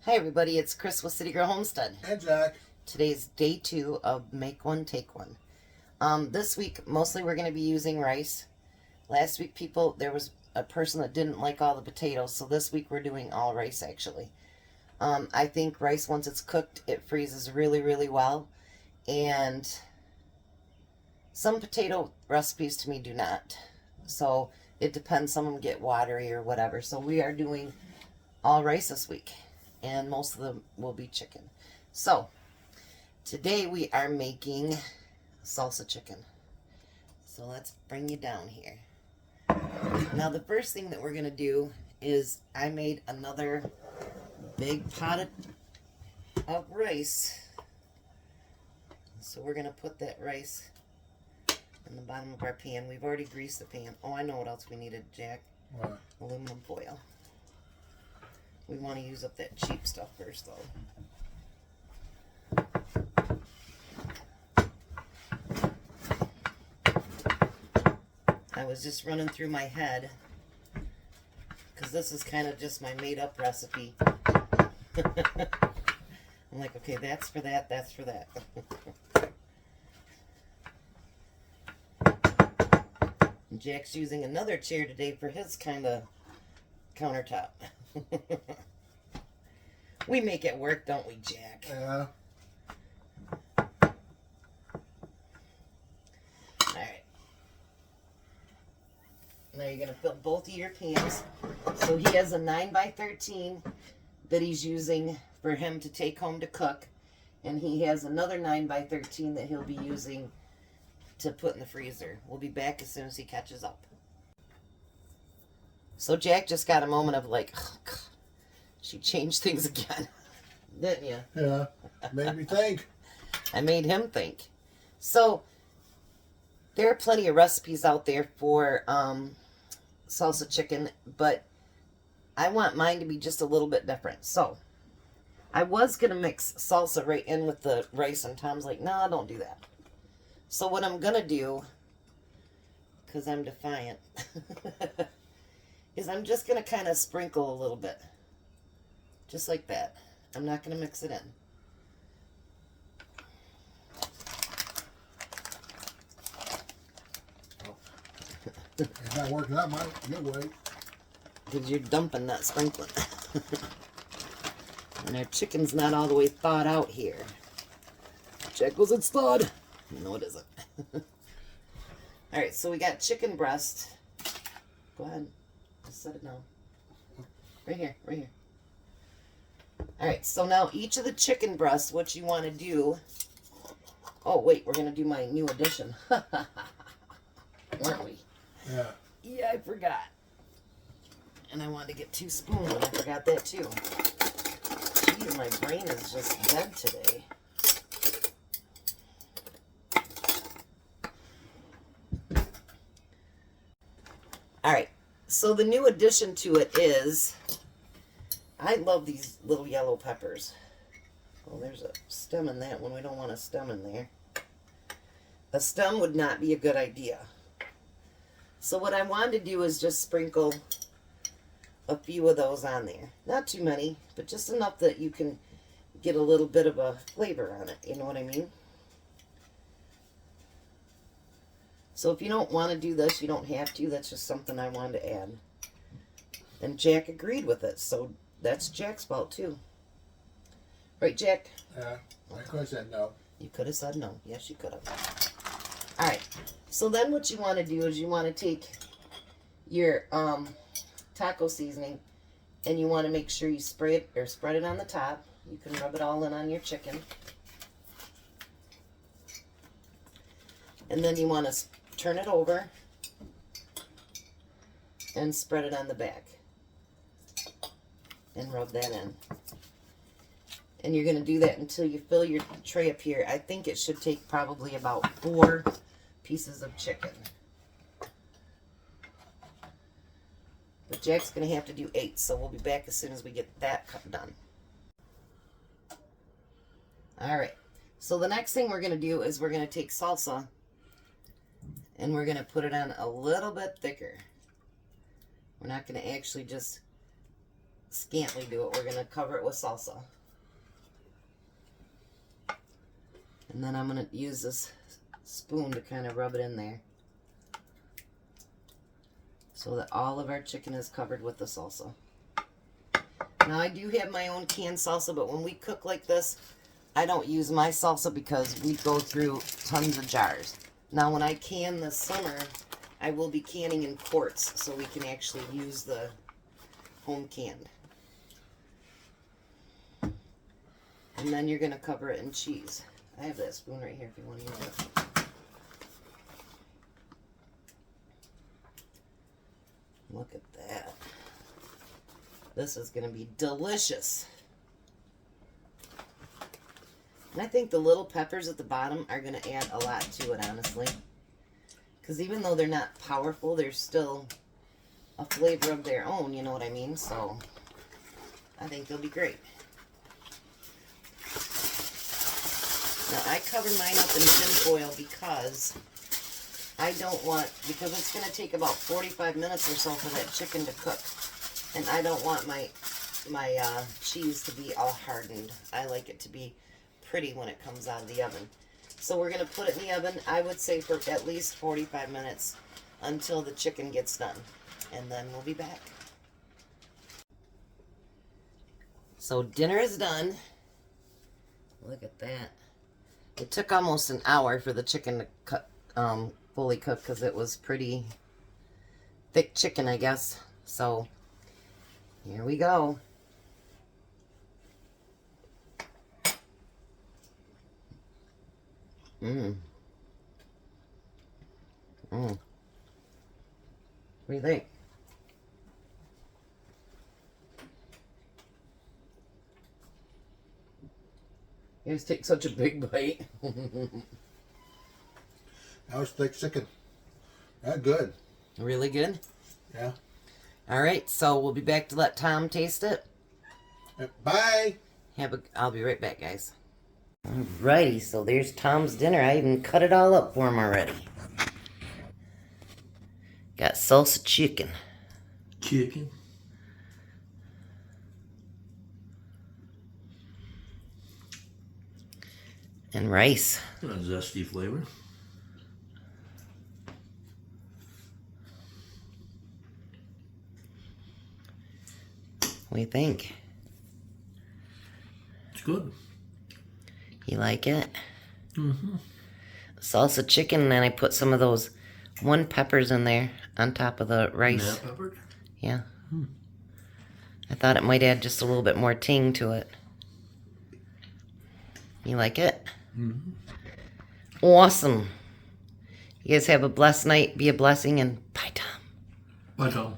Hi everybody, it's Chris with City Girl Homestead. And Jack. Today's day 2 of Make One, Take One. This week, mostly we're going to be using rice. Last week, there was a person that didn't like all the potatoes, so this week we're doing all rice actually. I think rice, once it's cooked, it freezes really, really well. And some potato recipes to me do not. So it depends, some of them get watery or whatever. So we are doing all rice this week. And most of them will be chicken. So, today we are making salsa chicken. So let's bring you down here. Now the first thing that we're going to do is I made another big pot of rice. So we're going to put that rice in the bottom of our pan. We've already greased the pan. Oh, I know what else we needed, Jack. What? Aluminum foil. We want to use up that cheap stuff first, though. I was just running through my head, because this is kind of just my made-up recipe. I'm like, okay, that's for that, that's for that. Jack's using another chair today for his kind of countertop. We make it work, don't we, Jack? Yeah. Alright. Now you're going to fill both of your pans. So he has a 9x13 that he's using for him to take home to cook. And he has another 9x13 that he'll be using to put in the freezer. We'll be back as soon as he catches up. So Jack just got a moment of like, oh, God, she changed things again. Didn't you? Yeah. Made me think. I made him think. So, there are plenty of recipes out there for salsa chicken, but I want mine to be just a little bit different. So, I was going to mix salsa right in with the rice, and Tom's like, no, don't do that. So, what I'm going to do, because I'm defiant, is I'm just going to kind of sprinkle a little bit. Just like that. I'm not going to mix it in. It's not working out my good way. Because you're dumping, not sprinkling. And our chicken's not all the way thawed out here. Jack goes, it's thawed. No, it isn't. Alright, so we got chicken breast. Go ahead. Just set it down. Right here, right here. Alright, so now each of the chicken breasts, what you want to do... Oh, wait, we're going to do my new addition. Weren't we? Yeah. Yeah, I forgot. And I wanted to get 2 spoons, and I forgot that too. Jeez, my brain is just dead today. Alright, so the new addition to it is... I love these little yellow peppers. Well, there's a stem in that one. We don't want a stem in there. A stem would not be a good idea. So what I wanted to do is just sprinkle a few of those on there. Not too many, but just enough that you can get a little bit of a flavor on it. You know what I mean? So if you don't want to do this, you don't have to. That's just something I wanted to add. And Jack agreed with it, so that's Jack's fault too. Right, Jack? Yeah. I could have said no. You could have said no. Yes, you could have. Alright, so then what you want to do is you want to take your taco seasoning and you want to make sure you spray it or spread it on the top. You can rub it all in on your chicken. And then you want to turn it over and spread it on the back. And rub that in. And you're going to do that until you fill your tray up here. I think it should take probably about 4 pieces of chicken. But Jack's going to have to do 8, so we'll be back as soon as we get that done. Alright, so the next thing we're going to do is we're going to take salsa and we're going to put it on a little bit thicker. We're not going to actually just scantily do it. We're going to cover it with salsa. And then I'm going to use this spoon to kind of rub it in there, so that all of our chicken is covered with the salsa. Now I do have my own canned salsa, but when we cook like this, I don't use my salsa because we go through tons of jars. Now when I can this summer, I will be canning in quarts so we can actually use the home canned. And then you're going to cover it in cheese. I have that spoon right here if you want to use it. Look at that. This is going to be delicious. And I think the little peppers at the bottom are going to add a lot to it, honestly. Because even though they're not powerful, they're still a flavor of their own, you know what I mean? So, I think they'll be great. Now, I cover mine up in tin foil because because it's going to take about 45 minutes or so for that chicken to cook. And I don't want my cheese to be all hardened. I like it to be pretty when it comes out of the oven. So we're going to put it in the oven, I would say, for at least 45 minutes until the chicken gets done. And then we'll be back. So dinner is done. Look at that. It took almost an hour for the chicken to fully cook because it was pretty thick chicken, I guess. So here we go. Mmm. Mmm. What do you think? You guys take such a big bite. That was thick chicken. That good. Really good? Yeah. All right, so we'll be back to let Tom taste it. Bye. I'll be right back, guys. Alrighty, so there's Tom's dinner. I even cut it all up for him already. Got salsa chicken. Chicken. And rice. Got a zesty flavor. What do you think? It's good. You like it? Mm-hmm. Salsa chicken, and then I put some of those one peppers in there on top of the rice. Snap pepper? Yeah. I thought it might add just a little bit more ting to it. You like it? Mm-hmm. Awesome. You guys have a blessed night. Be a blessing, and bye, Tom. Bye, Tom.